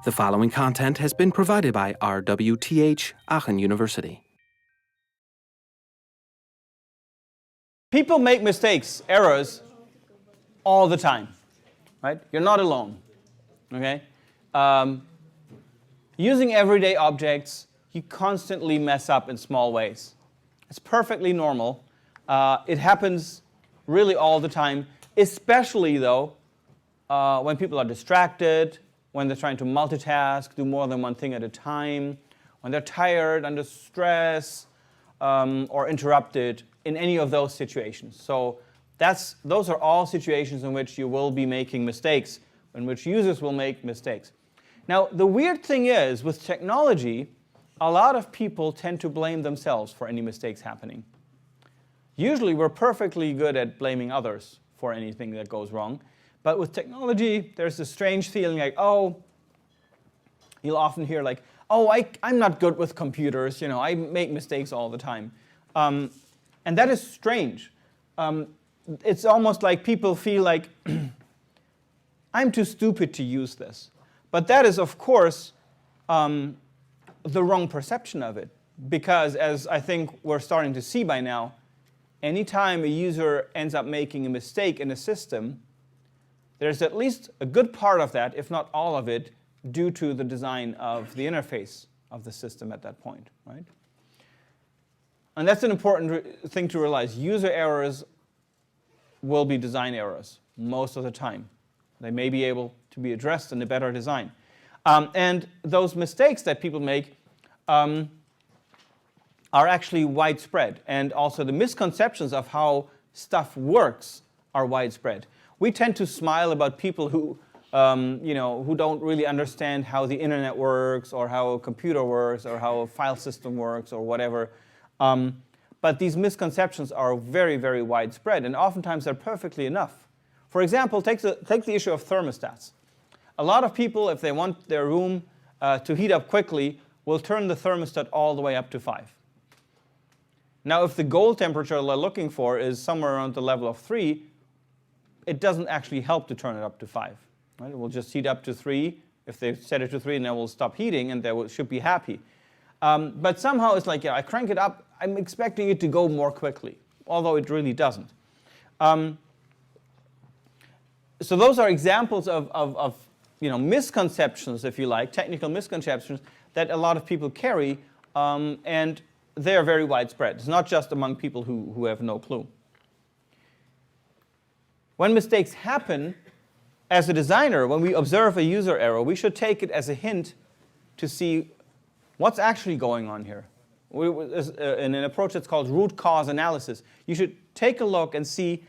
The following content has been provided by RWTH Aachen University. People make mistakes, errors, all the time, right? You're not alone, okay? Using everyday objects, you constantly mess up in small ways. It's perfectly normal. It happens really all the time, especially though when people are distracted, when they're trying to multitask, do more than one thing at a time, when they're tired, under stress, or interrupted in any of those situations. So those are all situations in which you will be making mistakes, in which users will make mistakes. Now, the weird thing is, with technology, a lot of people tend to blame themselves for any mistakes happening. Usually, we're perfectly good at blaming others for anything that goes wrong. But with technology, there's this strange feeling like, oh, you'll often hear like, oh, I'm not good with computers, I make mistakes all the time. And that is strange. It's almost like people feel like, I'm too stupid to use this. But that is, of course, the wrong perception of it. Because as I think we're starting to see by now, anytime a user ends up making a mistake in a system, there's at least a good part of that, if not all of it, due to the design of the interface of the system at that point, right? And that's an important thing to realize. User errors will be design errors most of the time. They may be able to be addressed in a better design. And those mistakes that people make are actually widespread. And also the misconceptions of how stuff works are widespread. We tend to smile about people who don't really understand how the internet works, or how a computer works, or how a file system works, or whatever. But these misconceptions are very, very widespread, and oftentimes they're perfectly enough. For example, take the issue of thermostats. A lot of people, if they want their room to heat up quickly, will turn the thermostat all the way up to 5. Now, if the goal temperature they're looking for is somewhere around the level of 3, it doesn't actually help to turn it up to 5. Right? It will just heat up to 3. If they set it to 3, then it will stop heating, and they should be happy. But somehow it's like, I crank it up, I'm expecting it to go more quickly, although it really doesn't. So those are examples of misconceptions, if you like, technical misconceptions that a lot of people carry, and they are very widespread. It's not just among people who have no clue. When mistakes happen, as a designer, when we observe a user error, we should take it as a hint to see what's actually going on here. In an approach that's called root cause analysis, you should take a look and see,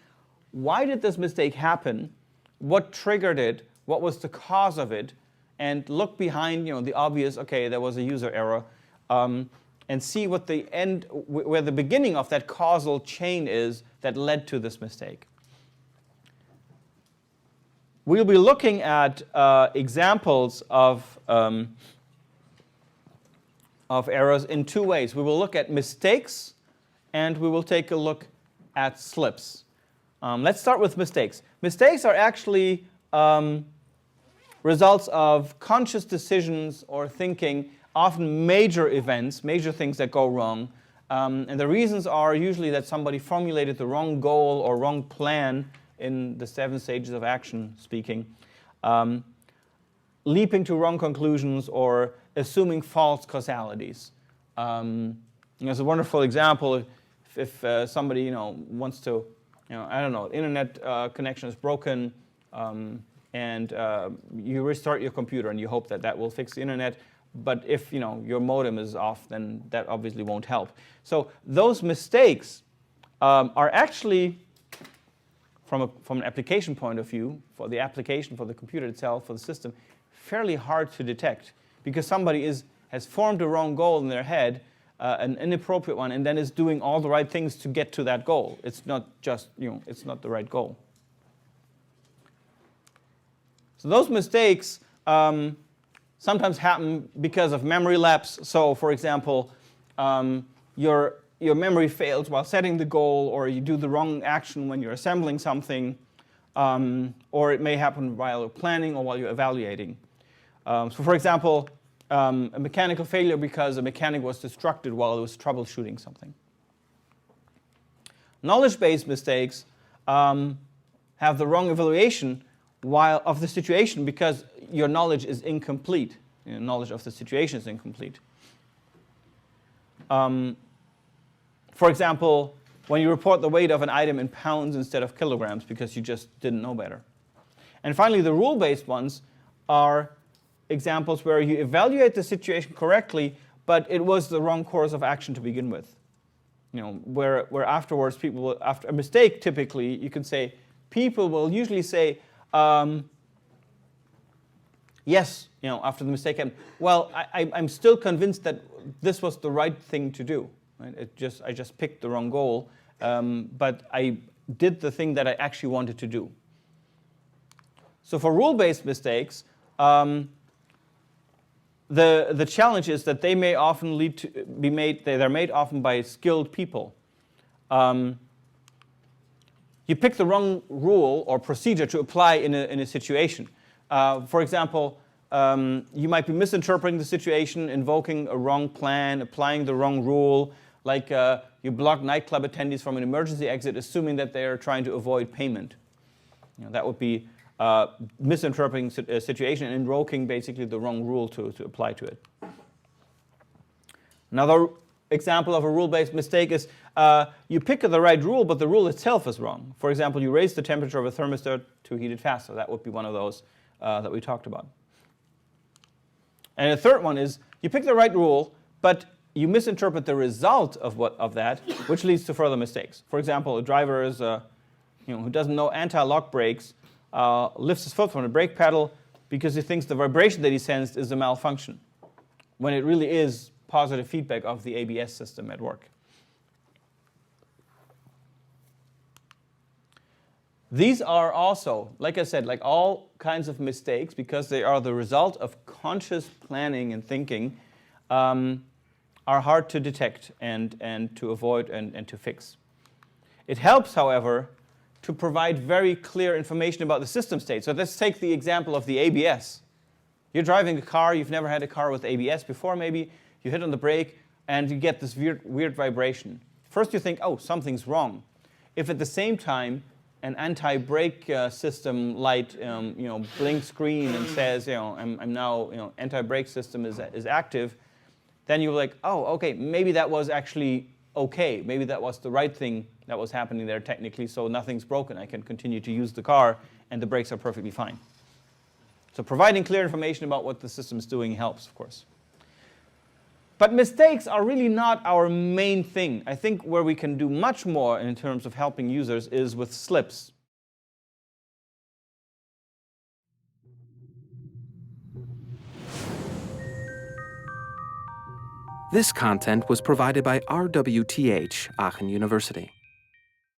why did this mistake happen? What triggered it? What was the cause of it? And look behind the obvious, okay, there was a user error, and see what where the beginning of that causal chain is that led to this mistake. We'll be looking at examples of errors in two ways. We will look at mistakes, and we will take a look at slips. Let's start with mistakes. Mistakes are actually results of conscious decisions or thinking, often major events, major things that go wrong. And the reasons are usually that somebody formulated the wrong goal or wrong plan in the 7 stages of action speaking, leaping to wrong conclusions or assuming false causalities. There's a wonderful example if somebody wants to, I don't know, internet connection is broken, and you restart your computer and you hope that will fix the internet. But if your modem is off, then that obviously won't help. So those mistakes are actually, from an application point of view, for the application, for the computer itself, for the system, fairly hard to detect, because somebody has formed a wrong goal in their head, an inappropriate one, and then is doing all the right things to get to that goal. It's not just, it's not the right goal. So those mistakes sometimes happen because of memory lapse. So, for example, your memory fails while setting the goal, or you do the wrong action when you're assembling something, or it may happen while you're planning or while you're evaluating. So for example, a mechanical failure because a mechanic was distracted while it was troubleshooting something. Knowledge-based mistakes have the wrong evaluation of the situation because your knowledge is incomplete. Your knowledge of the situation is incomplete. For example, when you report the weight of an item in pounds instead of kilograms because you just didn't know better. And finally, the rule-based ones are examples where you evaluate the situation correctly, but it was the wrong course of action to begin with. Where afterwards people will, after a mistake, typically, you can say, people will usually say, yes, after the mistake happened, well, I'm still convinced that this was the right thing to do. Right? I just picked the wrong goal, but I did the thing that I actually wanted to do. So for rule-based mistakes, the challenge is that they may often they're made often by skilled people. You pick the wrong rule or procedure to apply in a situation. For example, you might be misinterpreting the situation, invoking a wrong plan, applying the wrong rule, like you block nightclub attendees from an emergency exit, assuming that they are trying to avoid payment. That would be misinterpreting a situation and invoking basically the wrong rule to apply to it. Another example of a rule-based mistake is you pick the right rule, but the rule itself is wrong. For example, you raise the temperature of a thermostat to heat it faster. That would be one of those that we talked about. And the third one is you pick the right rule, but you misinterpret the result of that, which leads to further mistakes. For example, a driver is, who doesn't know anti-lock brakes lifts his foot from the brake pedal because he thinks the vibration that he sensed is a malfunction, when it really is positive feedback of the ABS system at work. These are also, like I said, like all kinds of mistakes, because they are the result of conscious planning and thinking, are hard to detect and to avoid and to fix. It helps, however, to provide very clear information about the system state. So let's take the example of the ABS. You're driving a car, you've never had a car with ABS before maybe, you hit on the brake and you get this weird vibration. First you think, oh, something's wrong. If at the same time an anti-brake system light blinks green and says, I'm now, anti-brake system is active, then you're like, oh, okay, maybe that was actually okay. Maybe that was the right thing that was happening there technically, so nothing's broken. I can continue to use the car, and the brakes are perfectly fine. So providing clear information about what the system is doing helps, of course. But mistakes are really not our main thing. I think where we can do much more in terms of helping users is with slips. This content was provided by RWTH Aachen University.